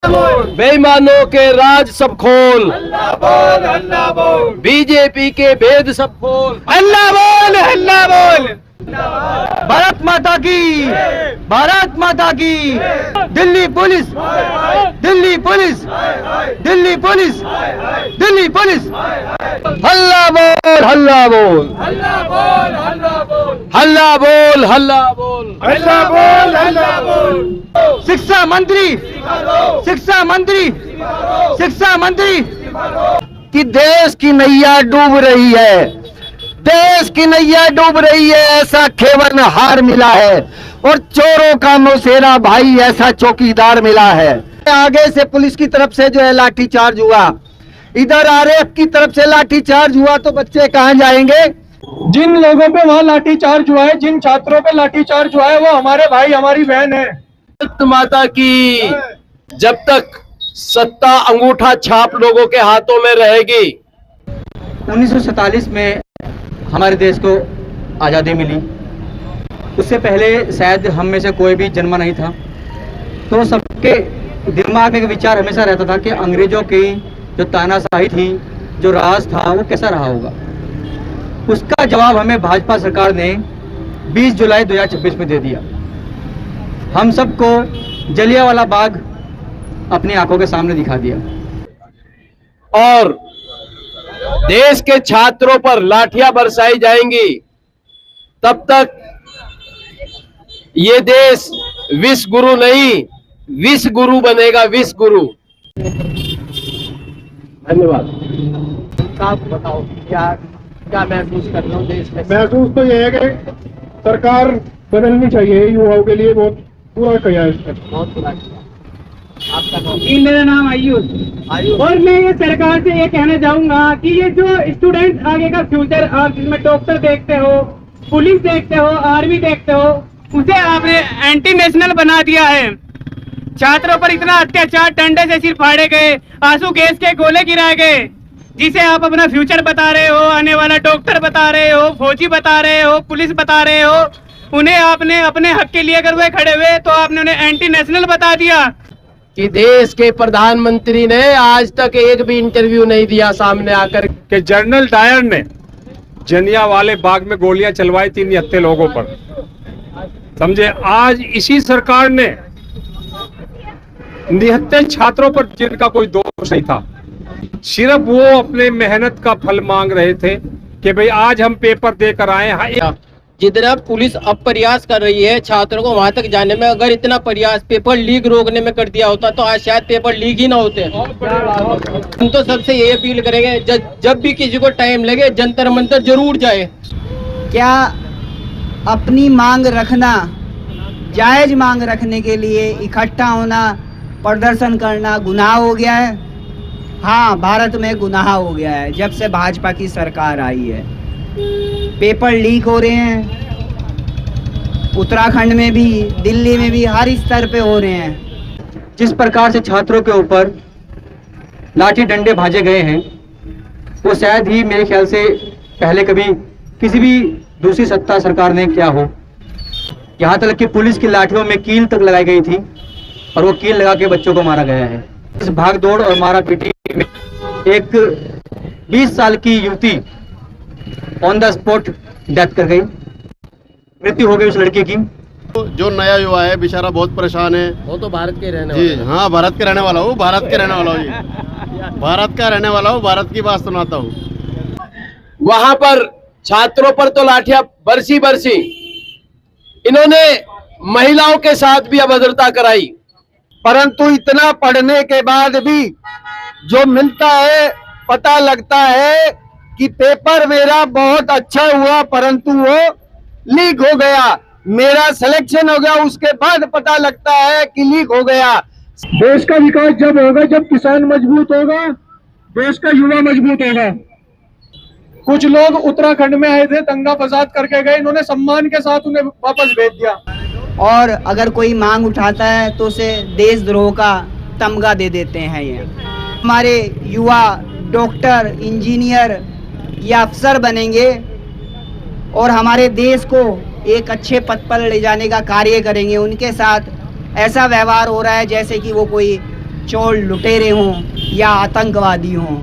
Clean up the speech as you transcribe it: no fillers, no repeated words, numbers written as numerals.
बेईमानों के राज सब खोल, अल्लाह बोल, अल्लाह बोल, बीजेपी के भेद सब खोल। अल्लाह बोल, अल्लाह बोल। भारत माता की, भारत माता की। Delhi police, Delhi police, Delhi police, Delhi police. हल्ला बोल, हल्ला बोल, अल्लाह बोल, अल्लाह बोल, हल्ला बोल, हल्ला बोल। अल्लाह बोल, अल्लाह बोल। शिक्षा मंत्री, शिक्षा मंत्री, शिक्षा मंत्री। कि देश की नैया डूब रही है, देश की नैया डूब रही है, ऐसा खेवन हार मिला है और चोरों का मौसेरा भाई ऐसा चौकीदार मिला है। आगे से पुलिस की तरफ से जो है लाठीचार्ज हुआ, इधर आरएएफ की तरफ से लाठीचार्ज हुआ, तो बच्चे कहां जाएंगे? जिन लोगों पे वहाँ लाठीचार्ज हुआ है, जिन छात्रों पे लाठीचार्ज हुआ है, वो हमारे भाई हमारी बहन है। भारत माता की। जब तक सत्ता अंगूठा छाप लोगों के हाथों में रहेगी। 1947 में हमारे देश को आज़ादी मिली, उससे पहले शायद हम में से कोई भी जन्मा नहीं था, तो सबके दिमाग में एक विचार हमेशा रहता था कि अंग्रेजों की जो तानाशाही थी, जो राज था, वो कैसा रहा होगा। उसका जवाब हमें भाजपा सरकार ने 20 जुलाई 2026 में दे दिया। हम सबको जलियांवाला बाग अपनी आंखों के सामने दिखा दिया। और देश के छात्रों पर लाठियां बरसाई जाएंगी, तब तक ये देश विश्व गुरु नहीं, विश्व गुरु बनेगा, विश्व गुरु। धन्यवाद। आप बताओ क्या महसूस कर रहे हो देश में? महसूस तो ये है कि सरकार बदलनी चाहिए, युवाओं के लिए बहुत पूरा किया है इसने। बहुत बुरा किया। आपका नाम? मेरा नाम आयुष। और मैं ये सरकार से ये कहना चाहूंगा कि ये जो स्टूडेंट आगे का फ्यूचर, आप जिसमें डॉक्टर देखते हो, पुलिस देखते हो, आर्मी देखते हो, उसे आपने एंटी नेशनल बना दिया है। छात्रों पर इतना अत्याचार, डंडे से सिर फाड़े गए, आंसू गैस के गोले गिराए गए, जिसे आप अपना फ्यूचर बता रहे हो, आने वाला डॉक्टर बता रहे हो, फौजी बता रहे हो, पुलिस बता रहे हो, उन्हें आपने अपने हक के लिए अगर वे खड़े हुए तो आपने उन्हें एंटी नेशनल बता दिया। कि देश के प्रधानमंत्री ने आज तक एक भी इंटरव्यू नहीं दिया सामने आकर कि जनरल डायर ने जलियांवाले बाग में गोलियां चलवाई थी निहत्थे लोगों पर, समझे। आज इसी सरकार ने निहत्थे छात्रों पर, जिनका कोई दोष नहीं था, सिर्फ वो अपने मेहनत का फल मांग रहे थे कि भाई आज हम पेपर देकर आए हैं। जितना पुलिस अब प्रयास कर रही है छात्रों को वहां तक जाने में, अगर इतना प्रयास पेपर लीक रोकने में कर दिया होता तो आज शायद पेपर लीक ही ना होते। हम तो सबसे ये अपील करेंगे, जब भी किसी को टाइम लगे जंतर मंतर जरूर जाए। क्या अपनी मांग रखना, जायज मांग रखने के लिए इकट्ठा होना, प्रदर्शन करना गुनाह हो गया है? हाँ, भारत में गुनाह हो गया है जब से भाजपा की सरकार आई है। पेपर लीक हो रहे हैं, उत्तराखंड में भी, दिल्ली में भी, हर स्तर पे हो रहे हैं। जिस प्रकार से छात्रों के ऊपर लाठी डंडे भाजे गए हैं, वो शायद ही मेरे ख्याल से पहले कभी किसी भी दूसरी सत्ता सरकार ने किया हो। यहाँ तक कि पुलिस की लाठियों में कील तक लगाई गई थी और वो कील लगा के बच्चों को मारा गया है। इस भाग दौड़ और मारा पीटी में एक 20 साल की युवती ऑन द स्पॉट डेथ कर गई, मृत्यु हो गई उस लड़के की। जो नया युवा है बेचारा बहुत परेशान है। वो तो भारत के रहने जी हाँ, भारत के रहने वाला हूँ, भारत के रहने वाला हूँ जी, भारत का रहने वाला हूँ, भारत की बात सुनाता हूँ। वहां पर छात्रों पर तो लाठियां बरसी बरसी, इन्होंने महिलाओं के साथ भी अभद्रता कराई। परंतु इतना पढ़ने के बाद भी जो मिलता है, पता लगता है कि पेपर मेरा बहुत अच्छा हुआ, परंतु वो लीक हो गया। मेरा सिलेक्शन हो गया, उसके बाद पता लगता है कि लीक हो गया। देश का विकास जब होगा जब किसान मजबूत होगा, देश का युवा मजबूत होगा। कुछ लोग उत्तराखंड में आए थे, दंगा फसाद करके गए, इन्होंने सम्मान के साथ उन्हें वापस भेज दिया। और अगर कोई मांग उठाता है तो उसे देशद्रोह का तमगा दे देते हैं। ये हमारे युवा डॉक्टर, इंजीनियर या अफसर बनेंगे और हमारे देश को एक अच्छे पद पर ले जाने का कार्य करेंगे। उनके साथ ऐसा व्यवहार हो रहा है जैसे कि वो कोई चोर लुटेरे हों या आतंकवादी हों।